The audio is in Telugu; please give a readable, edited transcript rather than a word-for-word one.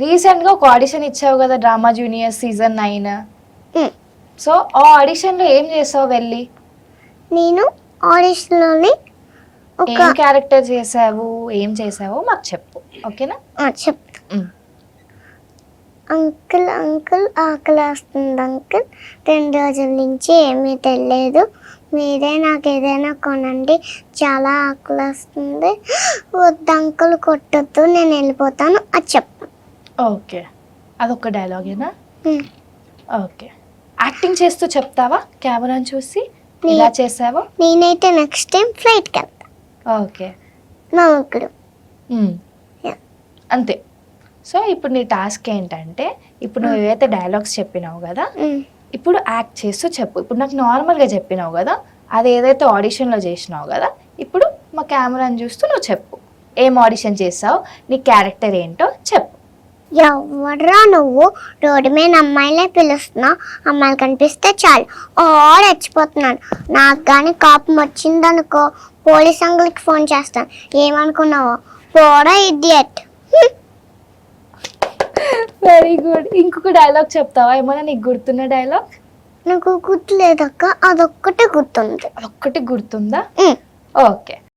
రీసెంట్ గా ఒక ఆడిషన్ ఇచ్చావు కదా డ్రామా జూనియర్ సీజన్ 9. ఉమ్. సో ఆ ఆడిషన్ లో ఏం చేసావు వెళ్ళి? నేను ఆడిషన్లోని ఒక ఏం క్యారెక్టర్ చేసావు, ఏం చేసావో మాకు చెప్పు, ఓకేనా? చెప్తా. అంకుల్ అంకుల్ ఆకలి వస్తుంది అంకుల్, 2 రోజుల నుంచి ఏమీ తెలియదు, మీరే నాకు ఏదైనా కొనండి, చాలా ఆకలి వస్తుంది, వద్దు అంకుల్ కొట్టొద్దు, నేను వెళ్ళిపోతాను అది చెప్పు. ఓకే, అదొక డైలాగేనా? ఓకే, యాక్టింగ్ చేస్తూ చెప్తావా కెమెరాని చూసి ఇలా చేసావో? నేనైతే నెక్స్ట్ టైం ఫ్లైట్కి వెళ్తా. ఓకే, మా ముగ్గురు. అంతే. సో ఇప్పుడు నీ టాస్క్ ఏంటంటే, ఇప్పుడు నువ్వు ఏవైతే డైలాగ్స్ చెప్పినావు కదా, ఇప్పుడు యాక్ట్ చేస్తూ చెప్పు. ఇప్పుడు నాకు నార్మల్గా చెప్పినావు కదా, అది ఏదైతే ఆడిషన్లో చేసినావు కదా, ఇప్పుడు మా కెమెరాని చూస్తూ నువ్వు చెప్పు, ఏం ఆడిషన్ చేసావు, నీ క్యారెక్టర్ ఏంటో చెప్పు. ఎవడ్రా నువ్వు, రోడ్డు మీద అమ్మాయిలే పిలుస్తున్నావు, అమ్మాయిలు కనిపిస్తే చాలు రెచ్చిపోతున్నాను, నాకు కానీ కోపం వచ్చిందనుకో పోలీస్ అంకుల్కి ఫోన్ చేస్తాను, ఏమనుకున్నావో పోరా ఇడియట్. Very good. ఇంకొక డైలాగ్ చెప్తావా, ఏమన్నా నీకు గుర్తున్న డైలాగ్? నాకు గుర్తులేదక్క, అదొక్కటే గుర్తుంది. అదొక్కటి గుర్తుందా? ఓకే.